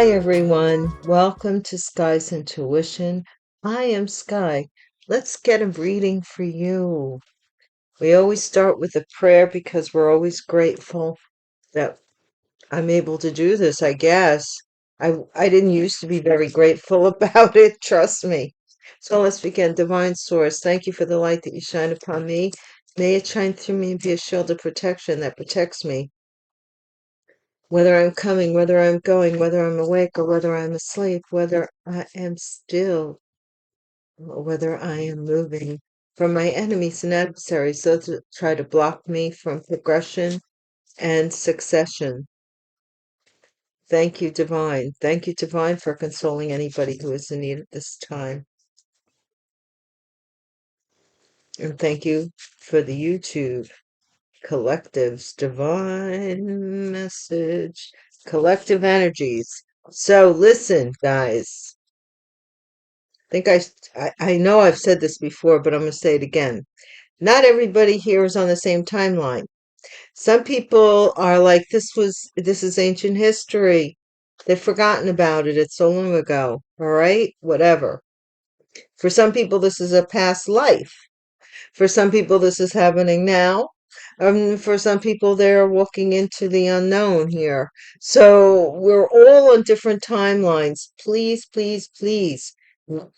Hi, everyone. Welcome to Sky's Intuition. I am Sky. Let's get a reading for you. We always start with a prayer because we're always grateful that I'm able to do this, I guess. I didn't used to be very grateful about it, trust me. So let's begin. Divine Source, thank you for the light that you shine upon me. May it shine through me and be a shield of protection that protects me. Whether I'm coming, whether I'm going, whether I'm awake or whether I'm asleep, whether I am still or whether I am moving, from my enemies and adversaries, those that try to block me from progression and succession. Thank you, Divine. Thank you, Divine, for consoling anybody who is in need at this time. And thank you for the YouTube collectives, divine message, collective energies. So listen, guys. I know I've said this before, but I'm going to say it again. Not everybody here is on the same timeline. Some people are like, this is ancient history. They've forgotten about it. It's so long ago. All right? Whatever. For some people, this is a past life. For some people, this is happening now. For some people, they're walking into the unknown here. So we're all on different timelines. Please, please, please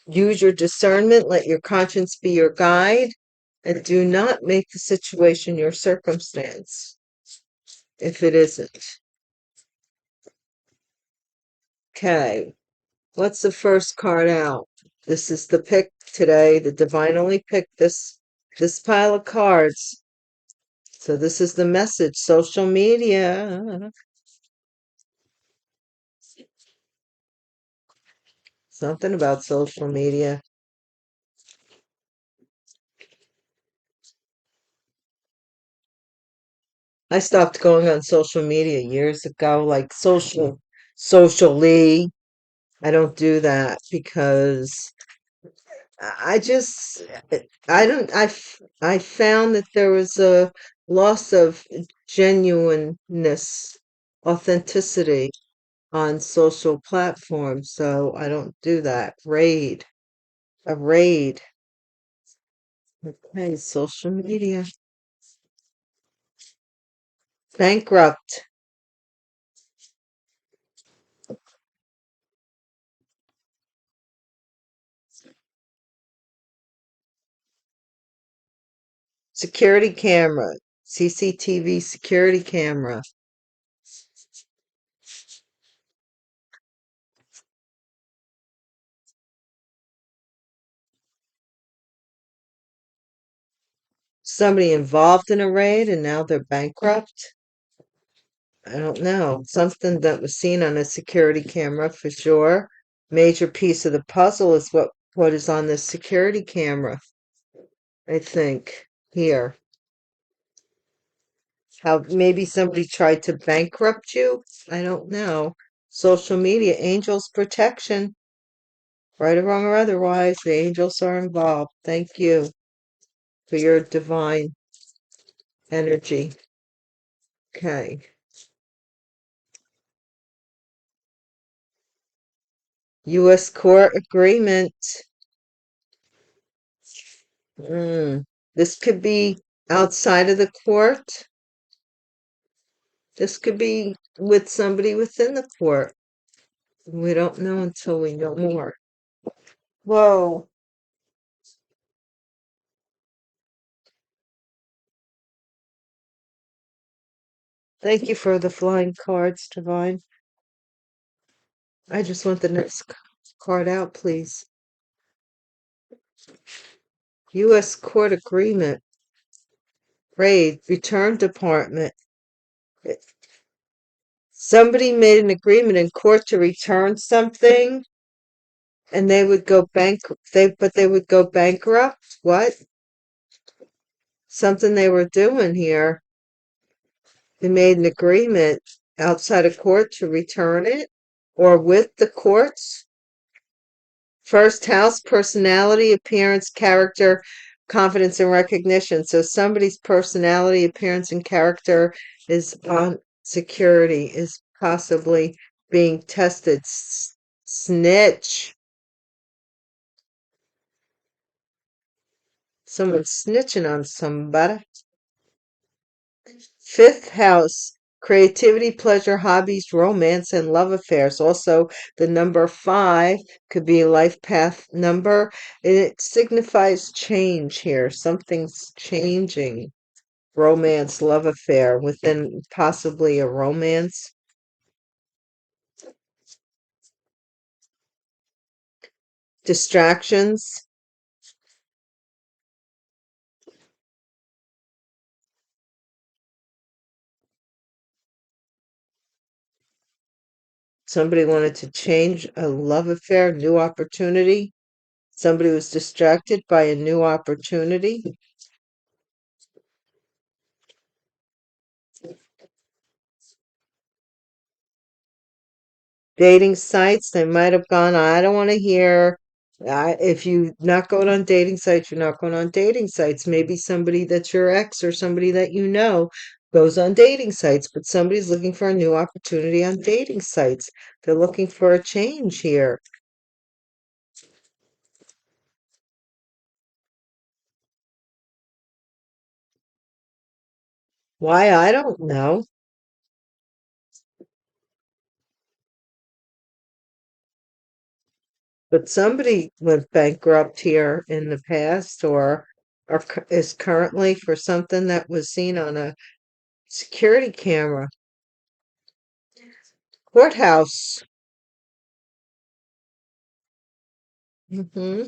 use your discernment. Let your conscience be your guide. And do not make the situation your circumstance if it isn't. Okay. What's the first card out? This is the pick today. The divine only picked this pile of cards. So this is the message. Social media. Something about social media. I stopped going on social media years ago, like socially. I don't do that because I just, I found that there was a loss of genuineness, authenticity on social platforms. So I don't do that. A raid. Okay, social media. Bankrupt. Security camera. CCTV security camera. Somebody involved in a raid and now they're bankrupt. I don't know. Something that was seen on a security camera for sure. Major piece of the puzzle is what is on this security camera, I think, here. How maybe somebody tried to bankrupt you? I don't know. Social media, angels protection, right or wrong or otherwise, the angels are involved. Thank you for your divine energy. Okay. U.S. court agreement. This could be outside of the court. This could be with somebody within the court. We don't know until we know more. Whoa. Thank you for the flying cards, Divine. I just want the next card out, please. U.S. court agreement. Raid. Return department. Somebody made an agreement in court to return something and they would go they would go bankrupt. What? Something they were doing here. They made an agreement outside of court to return it or with the courts. First house, personality, appearance, character, confidence, and recognition. So somebody's personality, appearance, and character is on security, is possibly being tested. Snitch. Someone's snitching on somebody. Fifth house, creativity, pleasure, hobbies, romance, and love affairs. Also, the number five could be a life path number. It signifies change here. Something's changing. Romance, love affair, within possibly a romance. Distractions. Somebody wanted to change a love affair, new opportunity. Somebody was distracted by a new opportunity. Dating sites, they might have gone, I don't want to hear. If you're not going on dating sites, you're not going on dating sites. Maybe somebody that's your ex or somebody that you know goes on dating sites, but somebody's looking for a new opportunity on dating sites. They're looking for a change here. Why? I don't know. But somebody went bankrupt here in the past or is currently for something that was seen on a security camera. Courthouse. Hmm.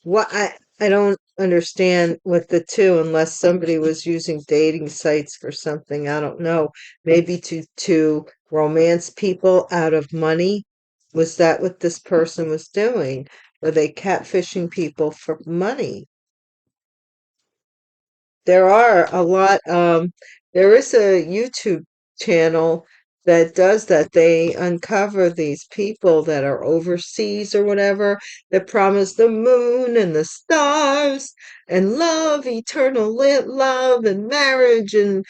What I don't understand with the two unless somebody was using dating sites for something. I don't know. Maybe to romance people out of money. Was that what this person was doing? Were they catfishing people for money? There are a lot, there is a YouTube channel that does that. They uncover these people that are overseas or whatever that promise the moon and the stars and love, eternal love and marriage and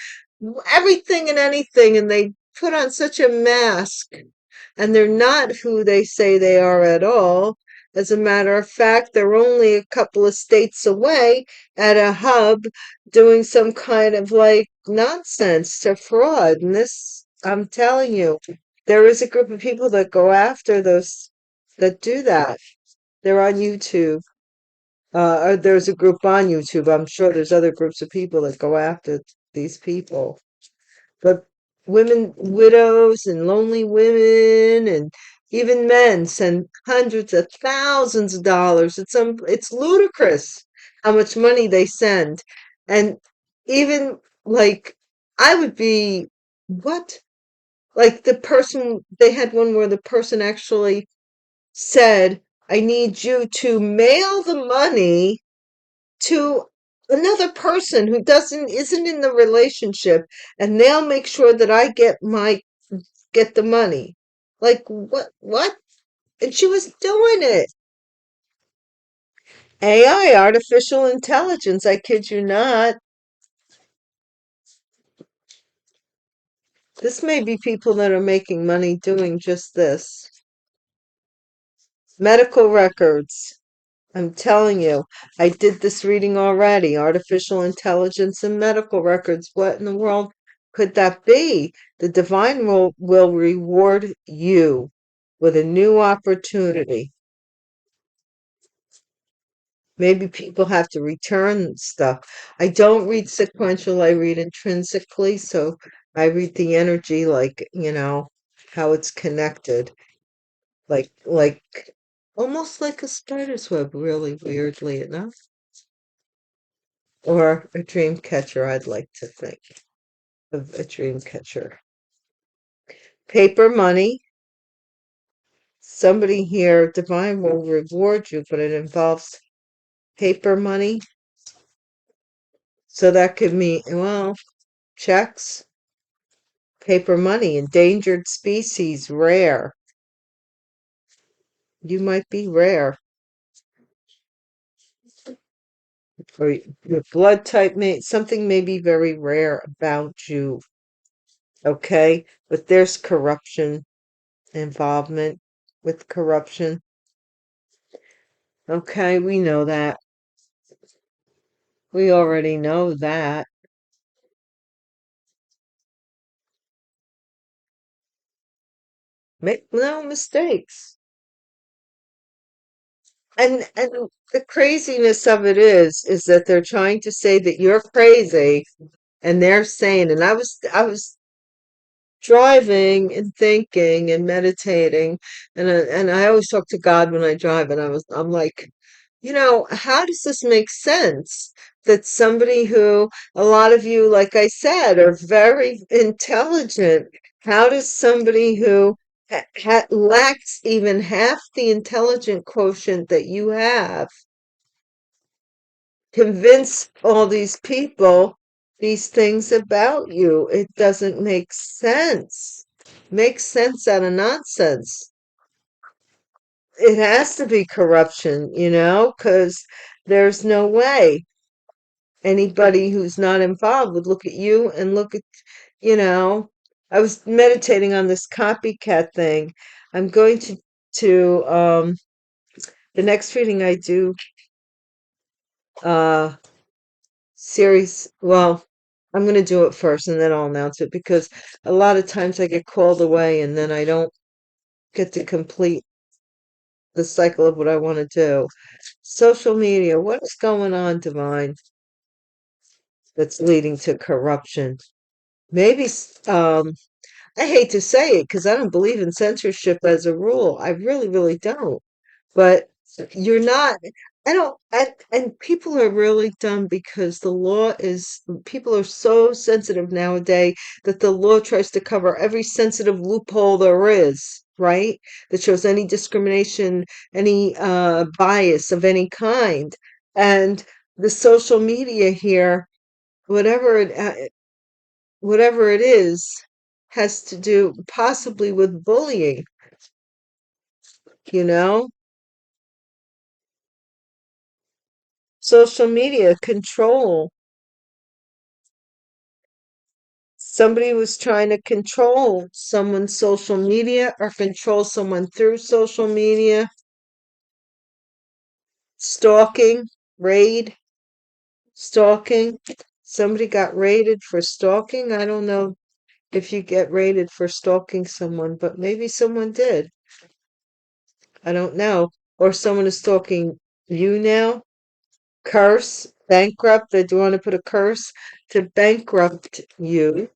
everything and anything, and they put on such a mask and they're not who they say they are at all. As a matter of fact, they're only a couple of states away at a hub doing some kind of like nonsense to fraud. And this, I'm telling you, there is a group of people that go after those that do that. They're on YouTube. Or there's a group on YouTube. I'm sure there's other groups of people that go after these people. But women, widows and lonely women and even men send hundreds of thousands of dollars. It's ludicrous how much money they send. And even like I would be what? Like the person they had one where the person actually said, I need you to mail the money to another person who doesn't isn't in the relationship, and they'll make sure that I get the money. Like what? And she was doing it. AI, artificial intelligence, I kid you not. This may be people that are making money doing just this. Medical records. I'm telling you, I did this reading already. Artificial intelligence and medical records. What in the world could that be? The divine will reward you with a new opportunity. Maybe people have to return stuff. I don't read sequential, I read intrinsically. So I read the energy like, how it's connected. Like almost like a spider's web, really weirdly enough. Or a dream catcher, I'd like to think of a dream catcher. Paper money. Somebody here, divine will reward you, but it involves paper money. So that could mean, well, checks, paper money, endangered species, rare. You might be rare. Or your blood type something may be very rare about you. Okay? But there's corruption involvement with corruption. Okay, we know that. We already know that. Make no mistakes. And the craziness of it is that they're trying to say that you're crazy, and they're saying, and I was driving and thinking and meditating, and I always talk to God when I drive, and I'm like, how does this make sense that somebody who, a lot of you, like I said, are very intelligent, how does somebody who lacks even half the intelligent quotient that you have convince all these people these things about you? It doesn't make sense. Makes sense out of nonsense. It has to be corruption, because there's no way anybody who's not involved would look at you and look at, you know, I was meditating on this copycat thing. I'm going to the next reading I do uh series, well, I'm going to do it first and then I'll announce it, because a lot of times I get called away and then I don't get to complete the cycle of what I want to do. Social media, what is going on, Divine, that's leading to corruption? Maybe, I hate to say it because I don't believe in censorship as a rule. I really, really don't. But you're not, I don't, and people are really dumb because people are so sensitive nowadays that the law tries to cover every sensitive loophole there is, right? That shows any discrimination, any bias of any kind. And the social media here, whatever whatever it is, has to do possibly with bullying, you know? Social media control. Somebody was trying to control someone's social media or control someone through social media. Stalking, raid, stalking. Somebody got raided for stalking. I don't know if you get raided for stalking someone, but maybe someone did. I don't know. Or someone is stalking you now. Curse, bankrupt. They do want to put a curse to bankrupt you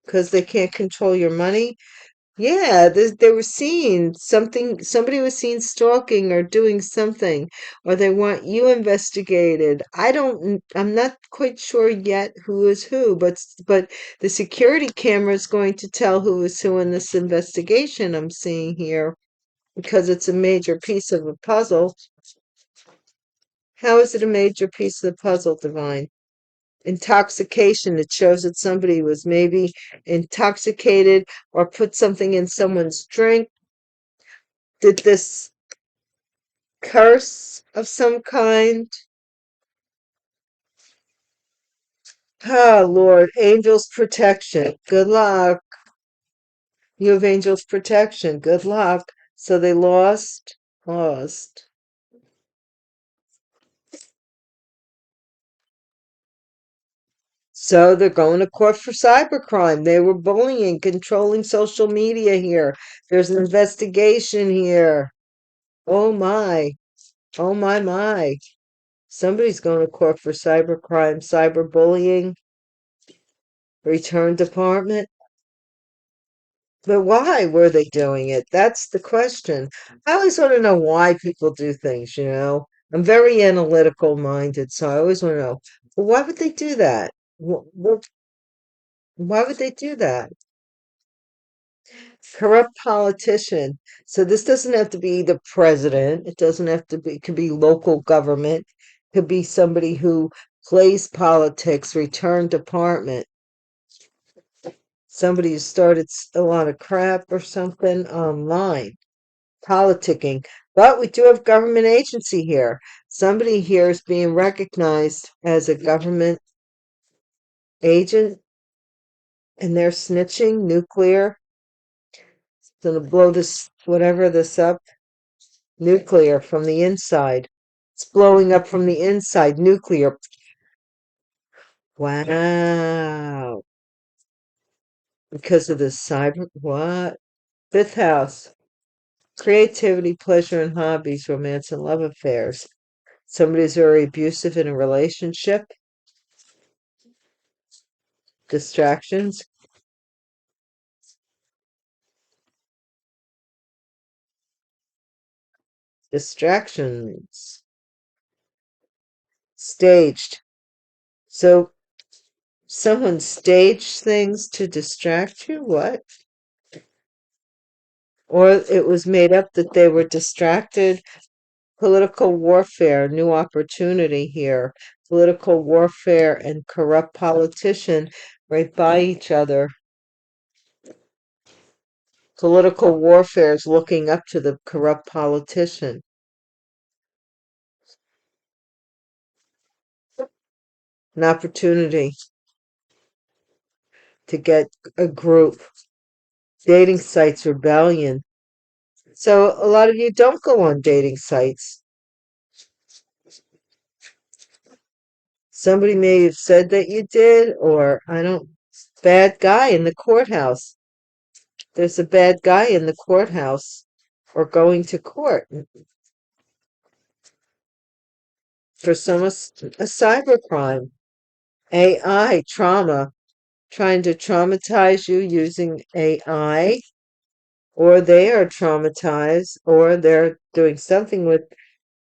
because they can't control your money. Yeah, they were seen something, somebody was seen stalking or doing something, or they want you investigated. I'm not quite sure yet who is who, but the security camera is going to tell who is who in this investigation I'm seeing here, because it's a major piece of the puzzle. How is it a major piece of the puzzle, Divine? Intoxication. It shows that somebody was maybe intoxicated or put something in someone's drink. Did this curse of some kind? Ah, Lord, angels protection. Good luck. You have angels protection. Good luck. So they lost. Lost. So they're going to court for cybercrime. They were bullying, controlling social media here. There's an investigation here. Oh my. Oh my. Somebody's going to court for cybercrime, cyberbullying, return department. But why were they doing it? That's the question. I always want to know why people do things. I'm very analytical minded, so I always want to know, well, why would they do that? Why would they do that? Corrupt politician. So this doesn't have to be the president. It doesn't have to be, it could be local government. It could be somebody who plays politics, return department. Somebody who started a lot of crap or something online, politicking. But we do have government agency here. Somebody here is being recognized as a government agent, and they're snitching, nuclear. It's gonna blow this, whatever this up. Nuclear from the inside. It's blowing up from the inside. Nuclear. Wow. Because of the cyber. What? Fifth house. Creativity, pleasure, and hobbies, romance, and love affairs. Somebody's very abusive in a relationship. Distractions. Distractions. Staged. So someone staged things to distract you? What? Or it was made up that they were distracted. Political warfare, new opportunity here. Political warfare and corrupt politician right by each other. Political warfare is looking up to the corrupt politician. An opportunity to get a group. Dating sites rebellion. So a lot of you don't go on dating sites. Somebody may have said that you did, or I don't. Bad guy in the courthouse. There's a bad guy in the courthouse or going to court for a cybercrime. AI trauma, trying to traumatize you using AI, or they are traumatized, or they're doing something with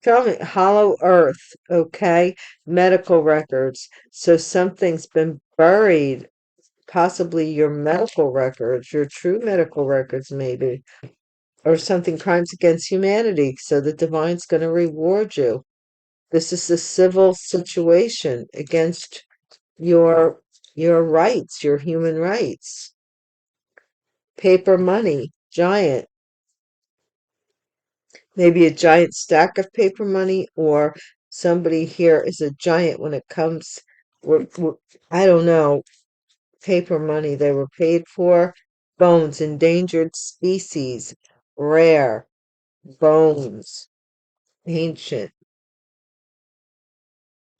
trauma. Hollow earth, okay? Medical records. So something's been buried, possibly your medical records, your true medical records, maybe, or something, crimes against humanity. So the divine's going to reward you. This is a civil situation against your your rights, your human rights. Paper money, giant. Maybe a giant stack of paper money, or somebody here is a giant when it comes I don't know, paper money they were paid for. Bones, endangered species, rare, bones, ancient.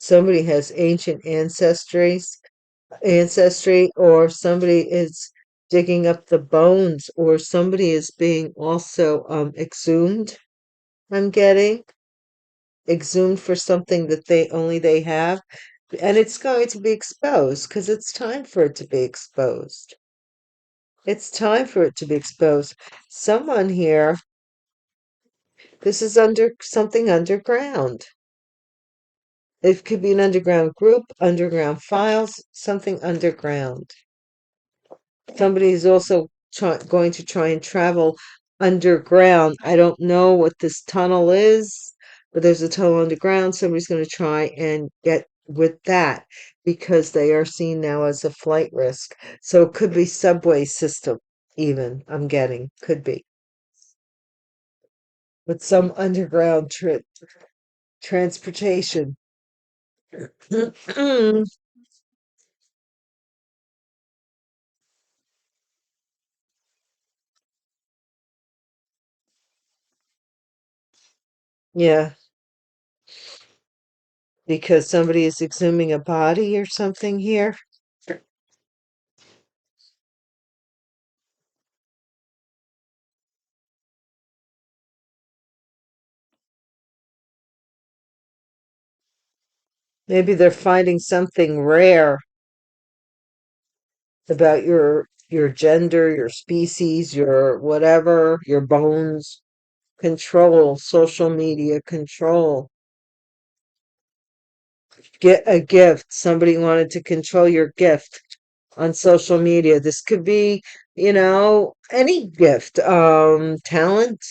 Somebody has ancient ancestry, or somebody is digging up the bones, or somebody is being also exhumed. I'm getting exhumed for something that they have, and it's going to be exposed because it's time for it to be exposed. It's time for it to be exposed. Someone here, this is under something underground. It could be an underground group, underground files, something underground. Somebody is also going to try and travel underground. I don't know what this tunnel is, but there's a tunnel underground. Somebody's going to try and get with that because they are seen now as a flight risk. So it could be subway system, even, I'm getting. Could be. With some underground transportation. Yeah, because somebody is exhuming a body or something here. Maybe they're finding something rare about your gender, your species, your whatever, your bones. Control, social media control. Get a gift. Somebody wanted to control your gift on social media. This could be, any gift. Talent,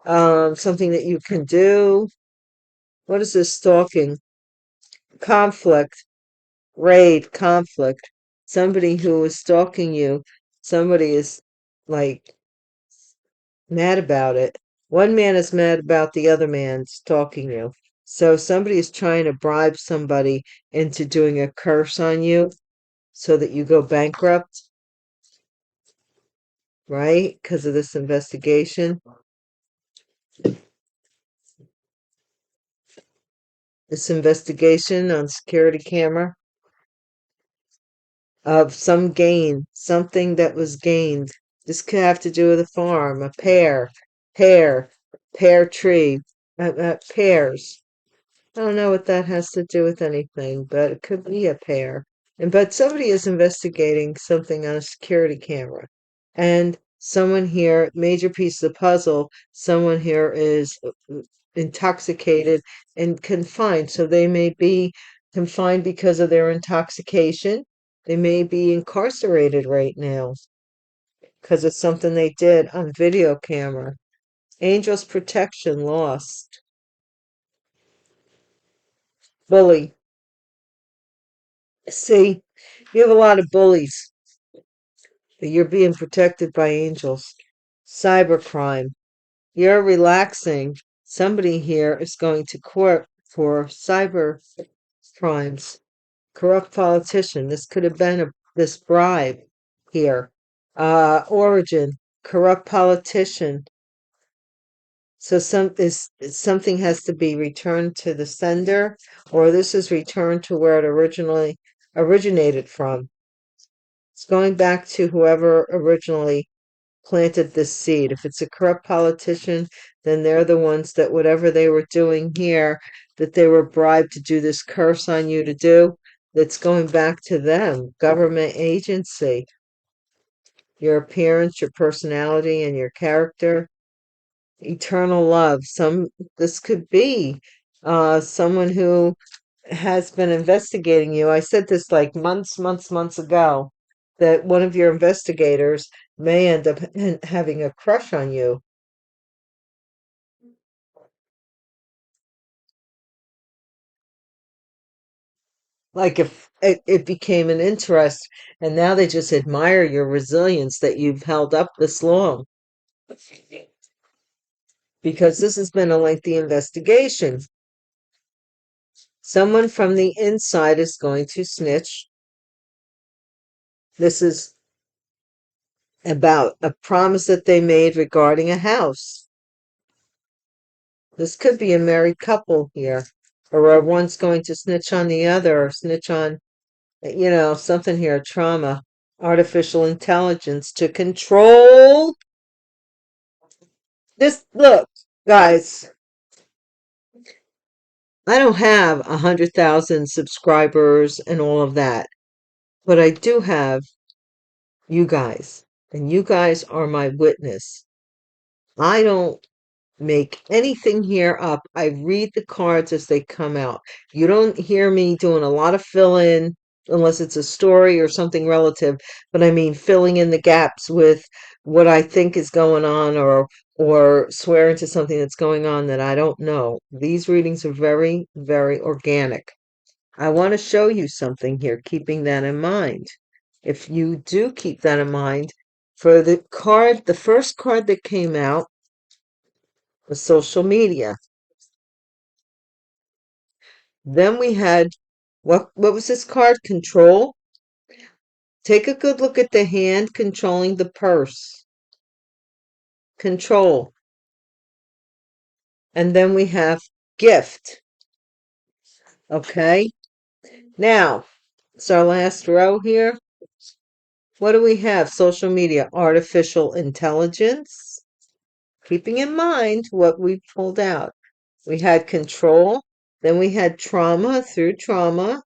something that you can do. What is this stalking? Conflict, raid, conflict. Somebody who is stalking you, somebody is like mad about it. One man is mad about the other man stalking you. So somebody is trying to bribe somebody into doing a curse on you. so that you go bankrupt, right? Because of this investigation. This investigation on security camera of some gain, something that was gained. This could have to do with a farm, a pear, pear tree, pears. I don't know what that has to do with anything, but it could be a pear. But somebody is investigating something on a security camera. And someone here, major piece of the puzzle, someone here is intoxicated and confined. So they may be confined because of their intoxication. They may be incarcerated right now because of something they did on video camera. Angel's protection lost. Bully. See, you have a lot of bullies, but you're being protected by angels. Cybercrime. You're relaxing. Somebody here is going to court for cyber crimes. Corrupt politician. This could have been this bribe here. Origin. Corrupt politician. So something has to be returned to the sender, or this is returned to where it originally originated from. It's going back to whoever originally planted this seed. If it's a corrupt politician, then they're the ones that whatever they were doing here, that they were bribed to do this curse on you to do, that's going back to them. Government agency. Your appearance, your personality, and your character. Eternal love. This could be someone who has been investigating you. I said this like months ago, that one of your investigators may end up having a crush on you. Like if it became an interest, and now they just admire your resilience that you've held up this long, because this has been a lengthy investigation. Someone from the inside is going to snitch. This is about a promise that they made regarding a house. This could be a married couple here, or one's going to snitch on the other, or snitch on, something here, trauma, artificial intelligence to control this. Look, guys, I don't have 100,000 subscribers and all of that, but I do have you guys, and you guys are my witness. I don't make anything here up. I read the cards as they come out. You don't hear me doing a lot of fill in unless it's a story or something relative, but I mean filling in the gaps with what I think is going on, or swearing to something that's going on that I don't know. These readings are very, very organic. I want to show you something here, keeping that in mind. If you do keep that in mind, for the first card that came out was social media. Then we had, what was this card? Control. Take a good look at the hand controlling the purse. Control. And then we have gift. Okay. Now, it's our last row here. What do we have? Social media, artificial intelligence. Keeping in mind what we pulled out. We had control. Then we had trauma through trauma.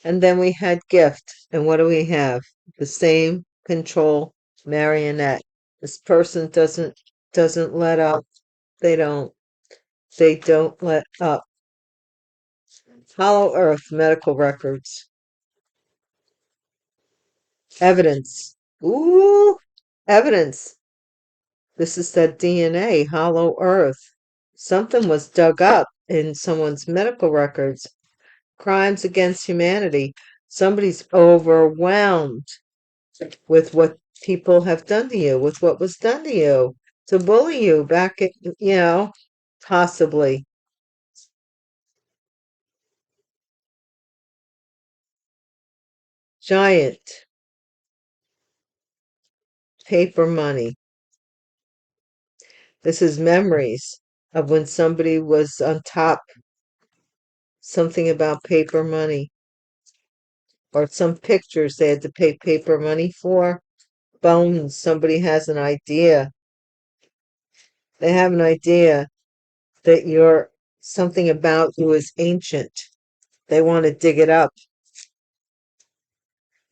And then we had gift. And what do we have? The same control marionette. This person doesn't let up. They don't. They don't let up. Hollow Earth medical records. Evidence. Ooh, evidence. This is that DNA, Hollow Earth. Something was dug up in someone's medical records. Crimes against humanity. Somebody's overwhelmed with what people have done to you, with what was done to you, to bully you back at, possibly. giant paper money. This is memories of when somebody was on top, something about paper money, or some pictures they had to pay paper money for. Bones, somebody has an idea. They have an idea that you're something about you is ancient. They want to dig it up.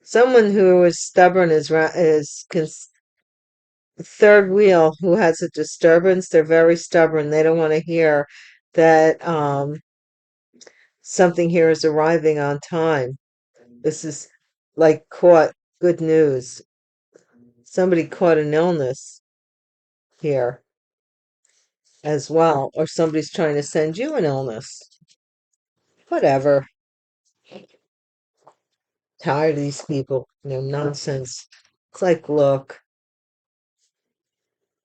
Someone who is stubborn is third wheel, who has a disturbance. They're very stubborn. They don't want to hear that something here is arriving on time. This is like caught good news. Somebody caught an illness here as well, or somebody's trying to send you an illness. Whatever. Tired of these people, nonsense. It's like, look,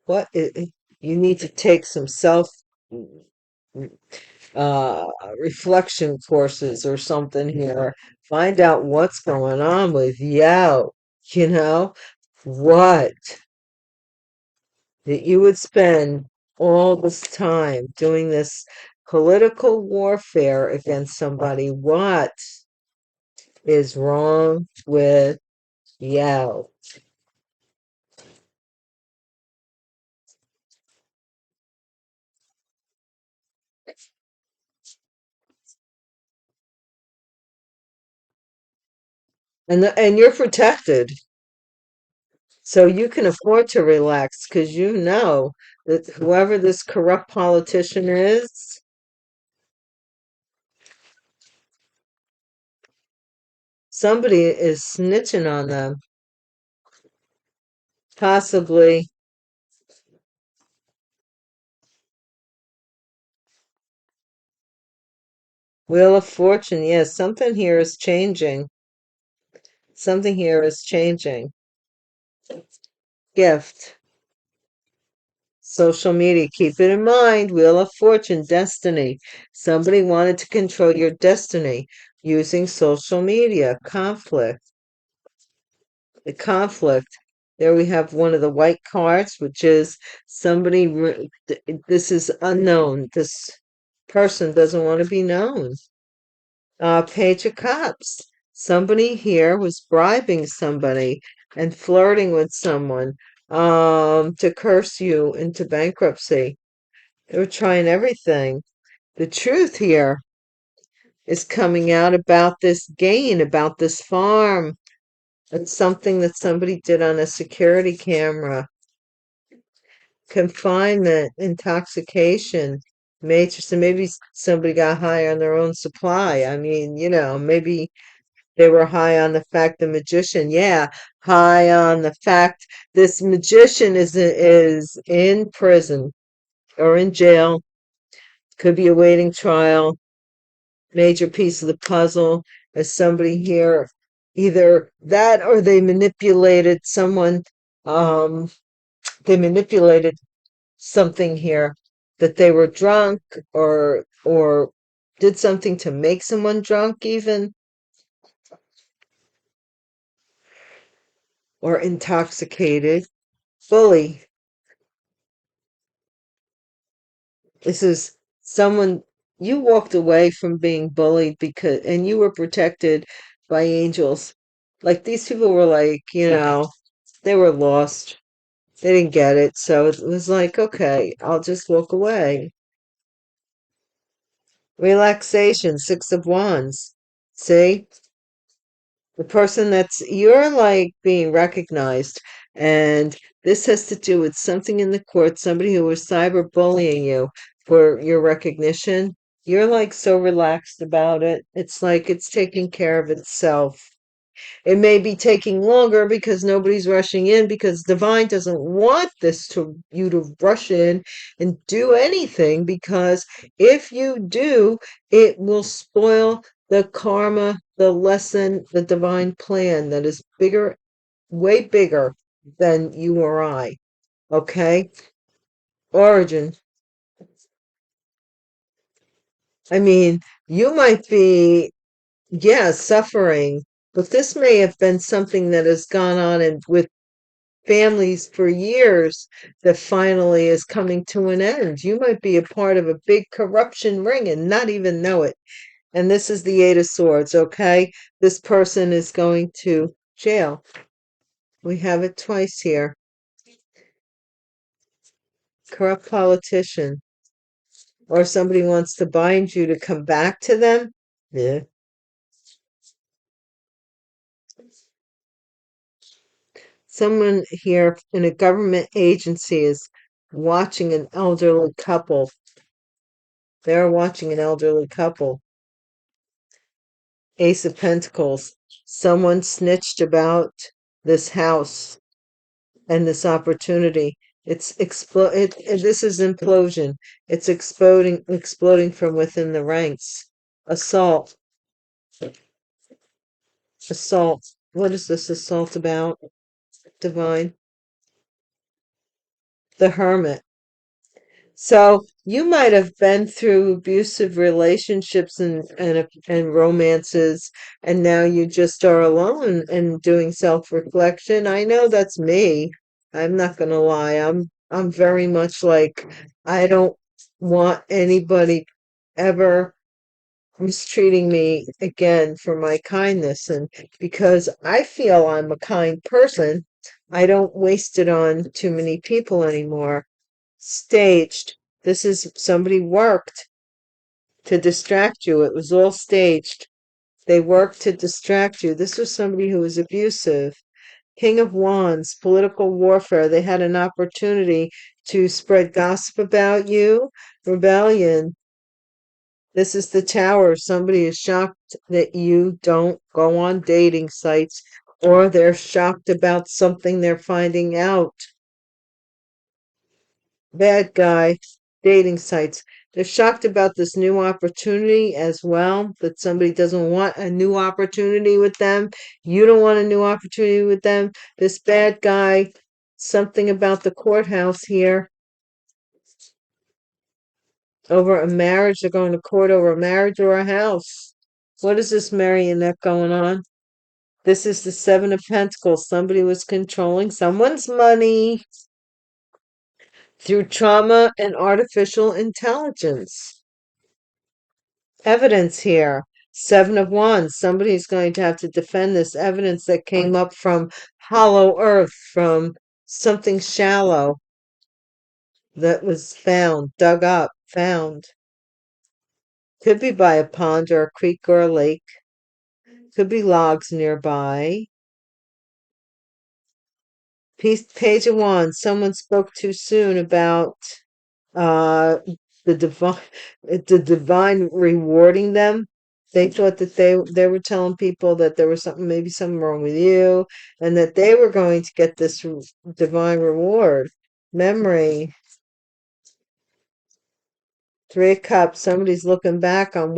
you need to take some self uh reflection courses or something here. Find out what's going on with you. You know what? That you would spend all this time doing this political warfare against somebody. What is wrong with you? And you're protected, so you can afford to relax because you know that whoever this corrupt politician is, somebody is snitching on them. Possibly. Wheel of Fortune. Yes, something here is changing. Something here is changing. Gift. Social media. Keep it in mind. Wheel of Fortune. Destiny. Somebody wanted to control your destiny using social media. Conflict. The conflict. There we have one of the white cards, which is somebody, this is unknown. This person doesn't want to be known. Page of Cups. Somebody here was bribing somebody and flirting with someone to curse you into bankruptcy. They were trying everything. The truth here is coming out about this gain, about this farm. It's something that somebody did on a security camera. Confinement, intoxication, major. So maybe somebody got high on their own supply. I mean, maybe they were high on the fact the magician, yeah, high on the fact this magician is in prison or in jail, could be awaiting trial. Major piece of the puzzle is somebody here, either that or they manipulated someone, um, they manipulated something here, that they were drunk or did something to make someone drunk even, or intoxicated. Bully. This is someone, you walked away from being bullied and you were protected by angels. Like these people were like, they were lost. They didn't get it. So it was like, okay, I'll just walk away. Relaxation, Six of Wands. See? The person you're like being recognized. And this has to do with something in the court, somebody who was cyberbullying you for your recognition. You're like so relaxed about it. It's like it's taking care of itself. It may be taking longer because nobody's rushing in, because divine doesn't want you to rush in and do anything, because if you do, it will spoil the karma, the lesson, the divine plan that is bigger, way bigger than you or I. Okay? Origin. I mean, you might be, yeah, suffering, But this may have been something that has gone on with families for years that finally is coming to an end. You might be a part of a big corruption ring and not even know it. And this is the Eight of Swords, okay? This person is going to jail. We have it twice here. Corrupt politician. Or somebody wants to bind you to come back to them. Yeah. Someone here in a government agency is watching an elderly couple. They're watching an elderly couple. Ace of Pentacles. Someone snitched about this house and this opportunity. This is implosion. It's exploding from within the ranks. Assault. Assault. What is this assault about? Divine. The Hermit. So you might have been through abusive relationships and romances, and now you just are alone and doing self-reflection. I know that's me. I'm not gonna lie. I'm very much like I don't want anybody ever mistreating me again for my kindness, and because I feel I'm a kind person, I don't waste it on too many people anymore. Staged. This is somebody worked to distract you. It was all staged. They worked to distract you. This was somebody who was abusive. King of Wands, political warfare. They had an opportunity to spread gossip about you. Rebellion. This is the Tower. Somebody is shocked that you don't go on dating sites, or they're shocked about something they're finding out. Bad guy, dating sites. They're shocked about this new opportunity as well, that somebody doesn't want a new opportunity with them. You don't want a new opportunity with them. This bad guy, something about the courthouse here. Over a marriage. They're going to court over a marriage or a house. What is this marionette going on? This is the Seven of Pentacles. Somebody was controlling someone's money through trauma and artificial intelligence. Evidence here. Seven of Wands. Somebody's going to have to defend this evidence that came up from hollow earth, from something shallow that was found, dug up, found. Could be by a pond or a creek or a lake. Could be logs nearby. Page of Wands. Someone spoke too soon about uh the divine rewarding them. They thought that they were telling people that there was maybe something wrong with you, and that they were going to get this divine reward. Memory. Three of Cups. Somebody's looking back on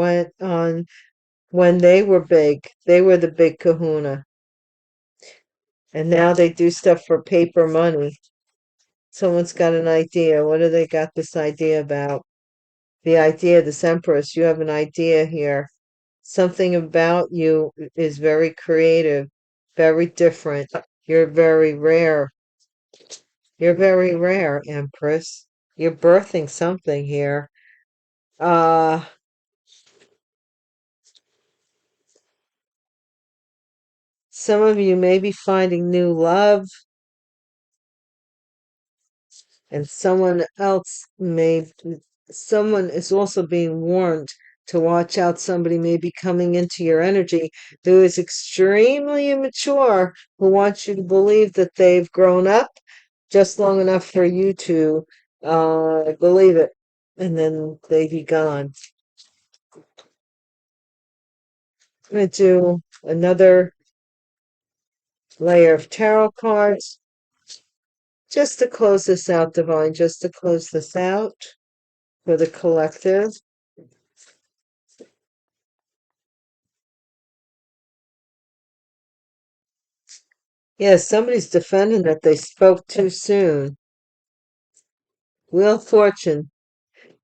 when they were big. They were the big kahuna. And now they do stuff for paper money. Someone's got an idea. What do they got this idea about? The idea, this Empress, you have an idea here. Something about you is very creative, very different. You're very rare. You're very rare, Empress. You're birthing something here. Some of you may be finding new love, and someone is also being warned to watch out. Somebody may be coming into your energy who is extremely immature, who wants you to believe that they've grown up just long enough for you to believe it, and then they be gone. I'm going to do another layer of tarot cards just to close this out, Divine, just to close this out for the collective. Yes, somebody's defending that they spoke too soon. Wheel of Fortune.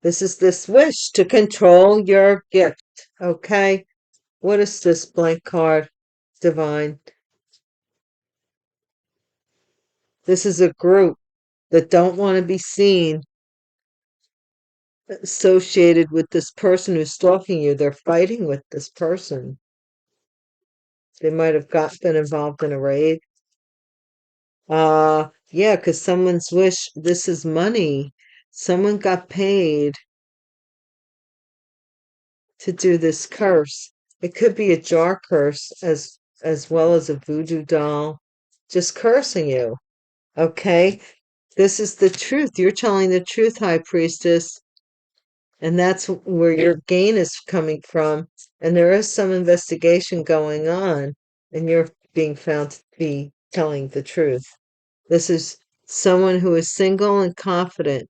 This is this wish to control your gift. Okay. What is this blank card? divine. This is a group that don't want to be seen associated with this person who's stalking you. They're fighting with this person. They might have been involved in a raid. Yeah, because someone's wish, this is money. Someone got paid to do this curse. It could be a jar curse as well as a voodoo doll just cursing you. Okay? This is the truth. You're telling the truth, High Priestess. And that's where your gain is coming from. And there is some investigation going on, and you're being found to be telling the truth. This is someone who is single and confident.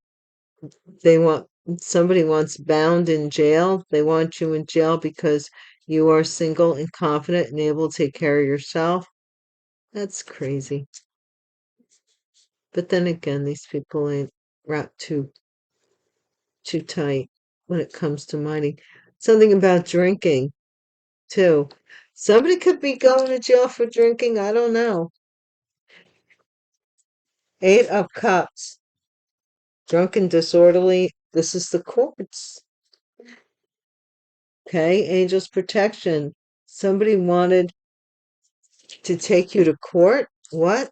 Somebody wants bound in jail. They want you in jail because you are single and confident and able to take care of yourself. That's crazy. But then again, these people ain't wrapped too tight when it comes to money. Something about drinking, too. Somebody could be going to jail for drinking. I don't know. 8 of Cups. Drunk and disorderly. This is the courts. Okay, Angel's protection. Somebody wanted to take you to court? What?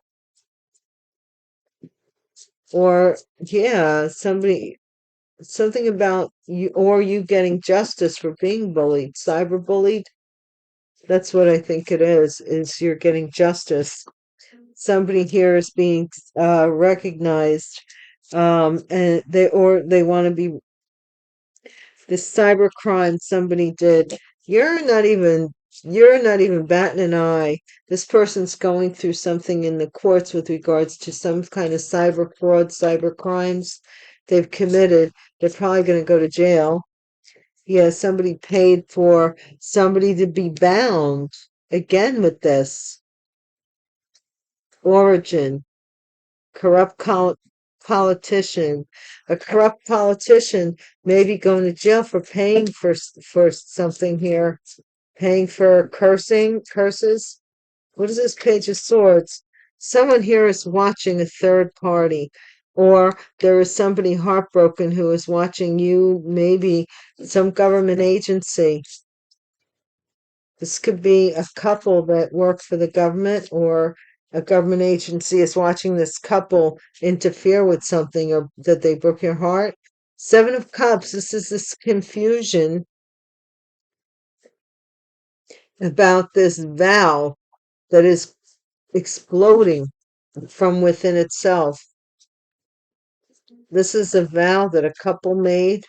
Or, yeah, something about you, or you getting justice for being bullied, cyber bullied. That's what I think it is you're getting justice. Somebody here is being recognized, and they want to be this cyber crime somebody did. You're not even batting an eye. This person's going through something in the courts with regards to some kind of cyber fraud, cyber crimes they've committed. They're probably going to go to jail. Yeah, somebody paid for somebody to be bound again with this. Origin, corrupt politician. A corrupt politician may be going to jail for paying for something here. Paying for curses. What is this Page of Swords? Someone here is watching a third party, or there is somebody heartbroken who is watching you, maybe some government agency. This could be a couple that work for the government, or a government agency is watching this couple interfere with something, or that they broke your heart. 7 of Cups, this is this confusion about this vow that is exploding from within itself. This is a vow that a couple made,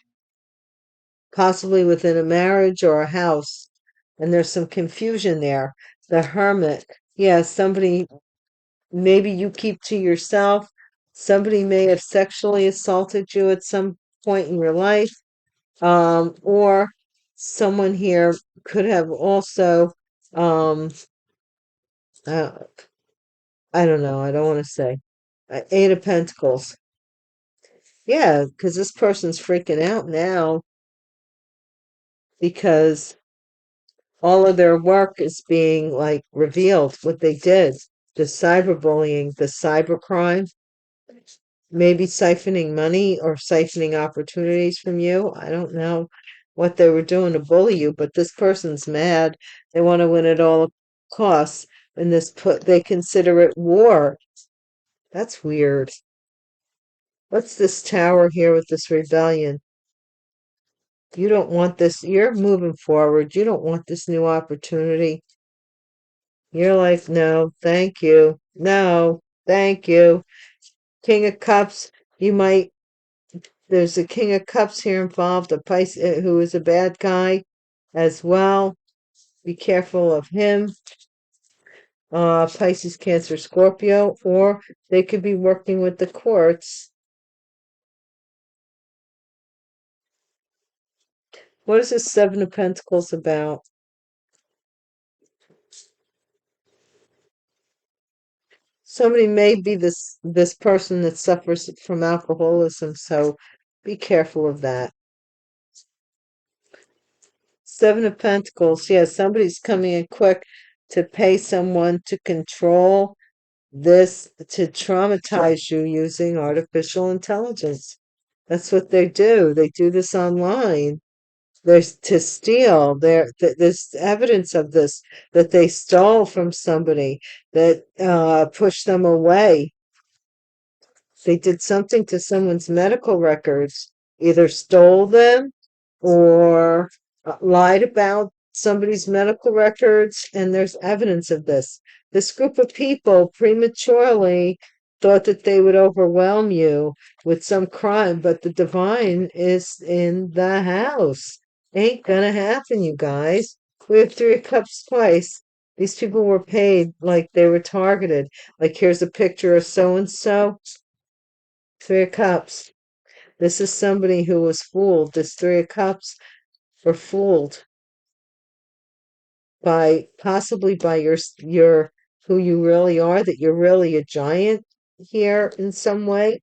possibly within a marriage or a house, and there's some confusion there. The Hermit, yeah, somebody, maybe you keep to yourself. Somebody may have sexually assaulted you at some point in your life, or someone here could have also, uh, I don't know, I don't want to say. 8 of Pentacles. Yeah, because this person's freaking out now because all of their work is being like revealed, what they did. The cyberbullying, the cybercrime, maybe siphoning money or siphoning opportunities from you. I don't know what they were doing to bully you, but this person's mad. They want to win at all costs. And they consider it war. That's weird. What's this Tower here with this rebellion? You don't want this. You're moving forward. You don't want this new opportunity. You're like, no, thank you. No, thank you. King of Cups, there's a King of Cups here involved, a Pisces who is a bad guy as well. Be careful of him. Pisces, Cancer, Scorpio, or they could be working with the courts. What is this 7 of Pentacles about? Somebody may be this person that suffers from alcoholism, so be careful of that. 7 of Pentacles, yeah, somebody's coming in quick to pay someone to control this, to traumatize you using artificial intelligence. That's what they do. They do this online. There's to steal. There's evidence of this, that they stole from somebody, that pushed them away. They did something to someone's medical records, either stole them or lied about somebody's medical records, and there's evidence of this. This group of people prematurely thought that they would overwhelm you with some crime, but the divine is in the house. Ain't gonna happen, you guys. We have Three of Cups twice. These people were paid like they were targeted. Like, here's a picture of so and so. Three of Cups. This is somebody who was fooled. This Three of Cups were fooled by, possibly by your who you really are, that you're really a giant here in some way.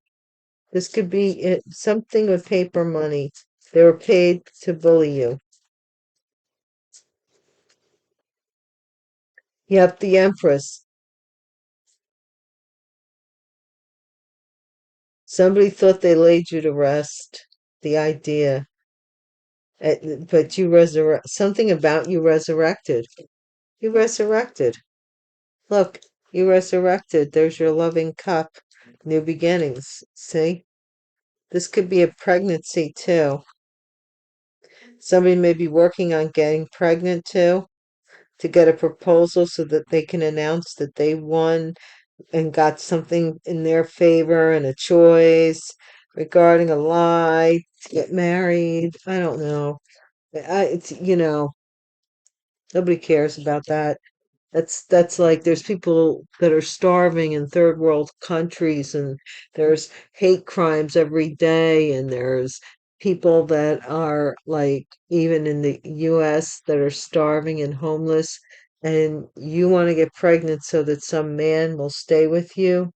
This could be something with paper money. They were paid to bully you. Yep, the Empress. Somebody thought they laid you to rest. The idea. But you something about you resurrected. You resurrected. Look, you resurrected. There's your loving cup. New beginnings. See? This could be a pregnancy too. Somebody may be working on getting pregnant too, to get a proposal so that they can announce that they won and got something in their favor, and a choice regarding a lie, to get married. I don't know. It's, nobody cares about that. That's like, there's people that are starving in third world countries, and there's hate crimes every day, and there's people that are, like, even in the US, that are starving and homeless, and you want to get pregnant so that some man will stay with you?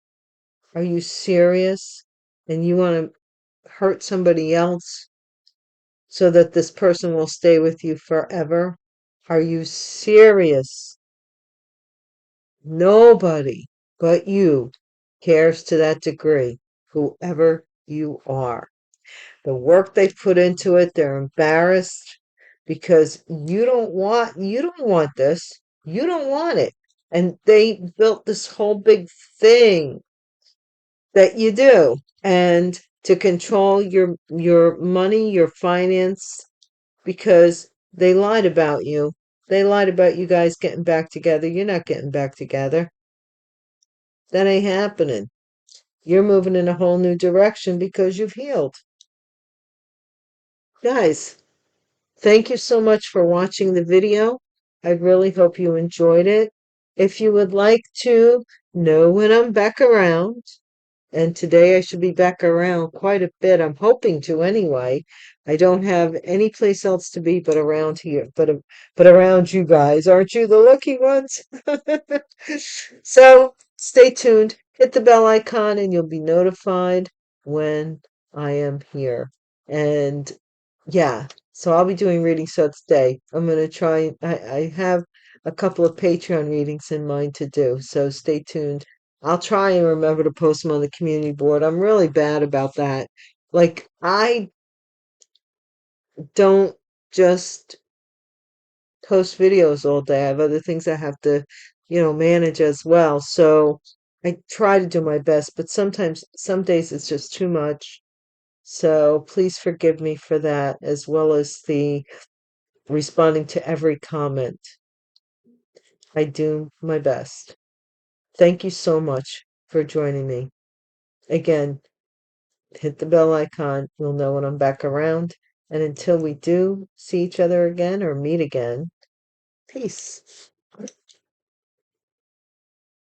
Are you serious? And you want to hurt somebody else so that this person will stay with you forever? Are you serious? Nobody but you cares to that degree, whoever you are. The work they've put into it, they're embarrassed because you don't want this. You don't want it. And they built this whole big thing that you do. And to control your money, your finance, because they lied about you. They lied about you guys getting back together. You're not getting back together. That ain't happening. You're moving in a whole new direction because you've healed. Guys, thank you so much for watching the video. I really hope you enjoyed it. If you would like to know when I'm back around, and today I should be back around quite a bit. I'm hoping to anyway. I don't have any place else to be but around here, but around you guys. Aren't you the lucky ones? So stay tuned. Hit the bell icon and you'll be notified when I am here. And yeah, so I'll be doing readings today. I'm going to try. I have a couple of Patreon readings in mind to do, so stay tuned. I'll try and remember to post them on the community board. I'm really bad about that. Like, I don't just post videos all day. I have other things I have to, manage as well. So I try to do my best, but sometimes, some days it's just too much. So please forgive me for that, as well as the responding to every comment. I do my best. Thank you so much for joining me. Again, hit the bell icon. You'll know when I'm back around. And until we do see each other again or meet again, peace.